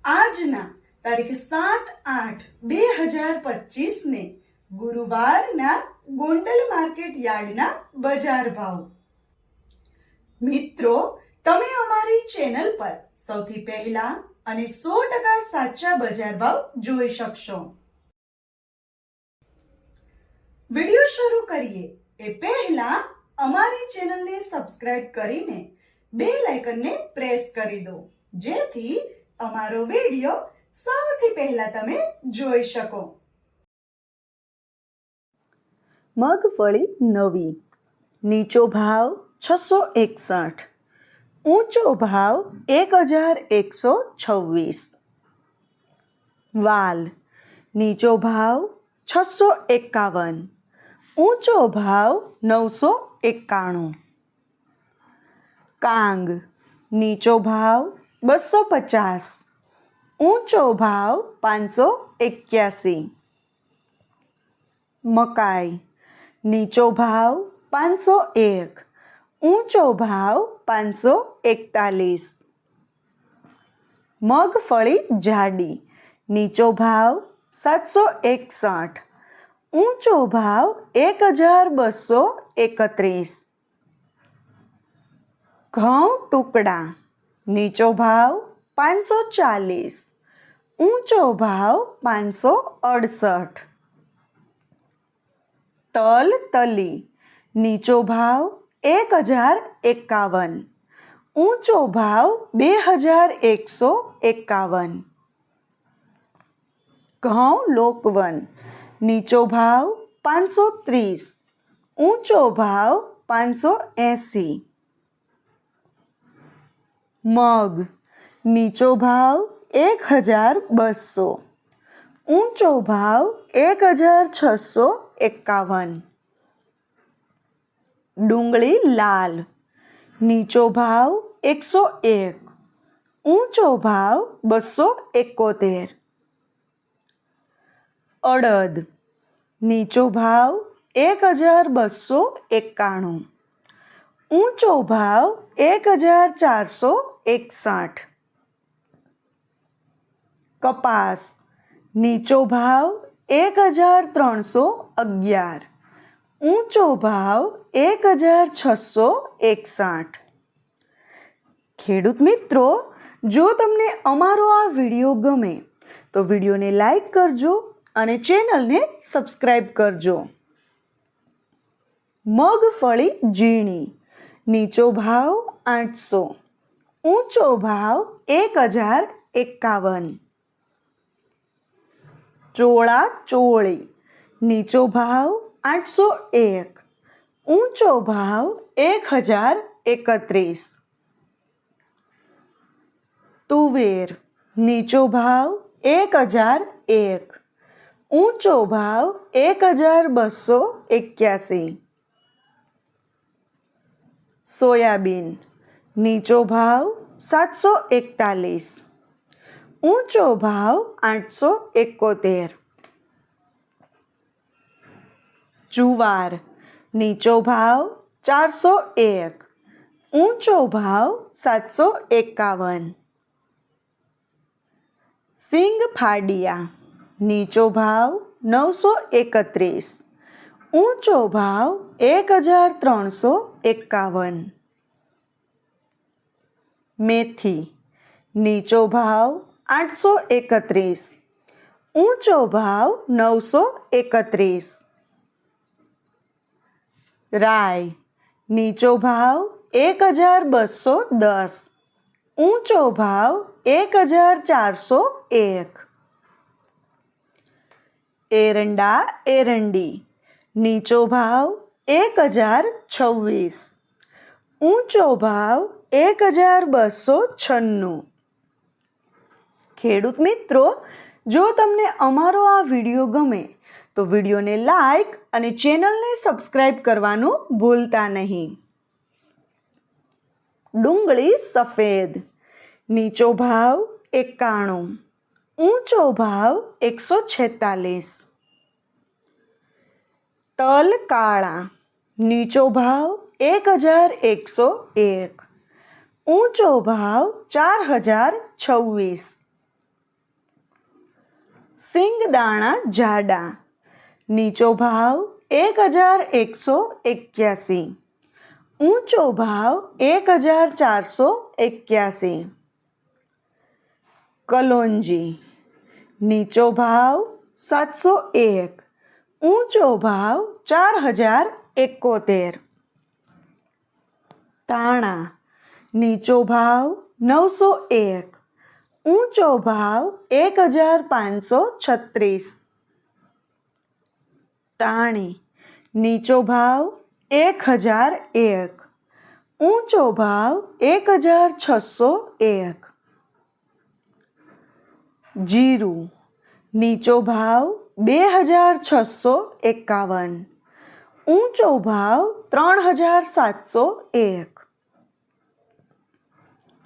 આજના તારીખ 7/8/2025 ને ગુરુવારના ગોંડલ માર્કેટ યાર્ડના બજાર ભાવ. મિત્રો, તમે અમારી ચેનલ પર સૌથી પહેલા અને 100% સાચા બજાર ભાવ જોઈ શકશો. વિડિયો શરૂ કરીએ એ પહેલા અમારી ચેનલને સબસ્ક્રાઇબ કરીને બેલ આઇકનને પ્રેસ કરી દો, જેથી અમારો વિડિયો સૌથી પહેલા તમે જોઈ શકો. મગફળી નવી. નીચો ભાવ 661, ઊંચો ભાવ 1126. વાલ. નીચો ભાવ 651, ઊંચો ભાવ 991. કાંગ. નીચો ભાવ 250, ઊંચો ભાવ 581. મકાઈ. નીચો ભાવ 501, ઊંચો ભાવ 541. મગફળી જાડી. નીચો ભાવ 761, ઊંચો ભાવ 1231. ઘઉં ટુકડા. નીચો ભાવ 540, ઊંચો ભાવ 568. તલ તલી. નીચો ભાવ 1051, ઊંચો ભાવ 2151. ઘઉં લોકવન. નીચો ભાવ 530, ઊંચો ભાવ 580. મગ. નીચો ભાવ 1200, ઊંચો ભાવ 1651. ડુંગળી લાલ. નીચો ભાવ 101, ઊંચો ભાવ 271. અડદ. નીચો ભાવ 1291, ઊંચો ભાવ 1461. કપાસ. નીચો ભાવ 1311, ઊંચો ભાવ 1661. ખેડૂત મિત્રો, જો તમને અમારો આ વિડીયો ગમે તો વિડીયોને લાઈક કરજો અને ચેનલને સબસ્ક્રાઈબ કરજો. મગફળી ઝીણી. નીચો ભાવ 800, ઊંચો ભાવ 1051. ચોળા ચોળી. નીચો ભાવ 801, ઊંચો ભાવ 1031. તુવેર. નીચો ભાવ 1001, ઊંચો ભાવ 1281. સોયાબીન. નીચો ભાવ 741, ઊંચો ભાવ 871. જુવાર. નીચો ભાવ 401, ઊંચો ભાવ 751. સિંગ ફાડિયા. નીચો ભાવ 931, ઊંચો ભાવ 1351. મેથી. નીચો ભાવ 831, ઊંચો ભાવ 931. રાઈ. નીચો ભાવ 1210, ઊંચો ભાવ 1401. એરંડા એરંડી. નીચો ભાવ 1026, ઊંચો ભાવ 1296. ખેડૂત મિત્રો, જો તમને અમારો આ વિડીયો ગમે તો વિડીયોને લાઈક અને ચેનલને સબસ્ક્રાઈબ કરવાનું ભૂલતા નહીં. ડુંગળી સફેદ. નીચો ભાવ 91, ઊંચો ભાવ 146. તલ કાળા. નીચો ભાવ 1101, ઊંચો ભાવ 4026. સિંગદાણા જાડા, નીચો ભાવ 1181, ઊંચો ભાવ 1481. કલોંજી, નીચો ભાવ 701, ઊંચો ભાવ 4071. તાણા, નીચો ભાવ 901, ઊંચો ભાવ 1536. ટાણી, નીચો ભાવ 1001, ઊંચો ભાવ 1601. જીરું, નીચો ભાવ 2651, ઊંચો ભાવ 3701.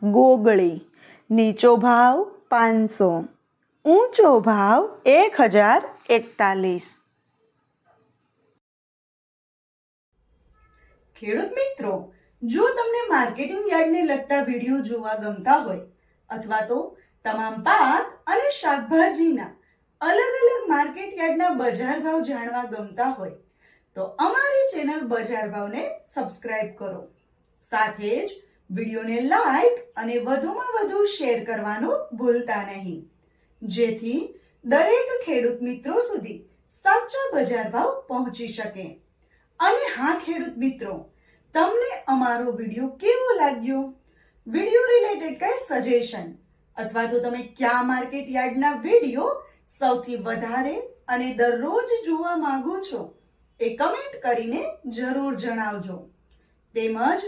ગોગળી, નીચો ભાવ 500, ઊંચો ભાવ 1041. ખેડૂત મિત્રો, જો તમને માર્કેટિંગ યાર્ડને લગતા વિડીયો જોવા ગમતા હોય અથવા તો તમામ પાક અને શાકભાજીના અલગ અલગ માર્કેટ યાર્ડના બજાર ભાવ જાણવા ગમતા હોય તો અમારી ચેનલ બજાર ભાવને સબસ્ક્રાઇબ કરો. સાથે જ વિડીયોને લાઈક અને વધુમાં વધુ શેર કરવાનું ભૂલતા નહીં, જેથી દરેક ખેડૂત મિત્રો સુધી સાચા બજાર ભાવ પહોંચી શકે. અને હા ખેડૂત મિત્રો, તમને અમારો વિડીયો કેવો લાગ્યો? વિડીયો રિલેટેડ કઈ સજેશન અથવા તો તમે કયા માર્કેટ યાર્ડના વિડીયો સૌથી વધારે અને દરરોજ જોવા માંગો છો એ કમેન્ટ કરીને જરૂર જણાવજો. તેમજ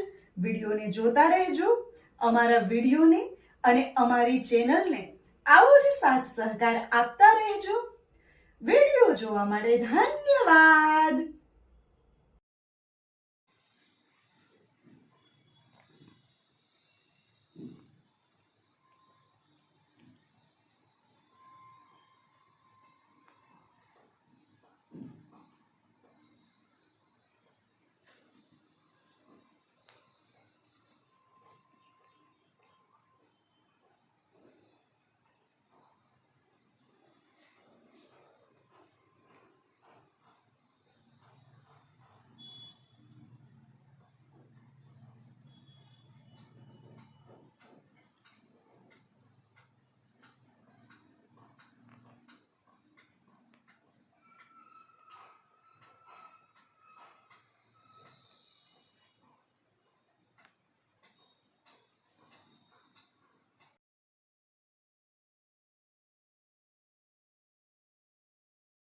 વિડીયોને જોતા રહેજો, અમારા વિડીયોને અને અમારી ચેનલને આવો જ સાથ સહકાર આપતા રહેજો. વિડીયો જોવા માટે ધન્યવાદ.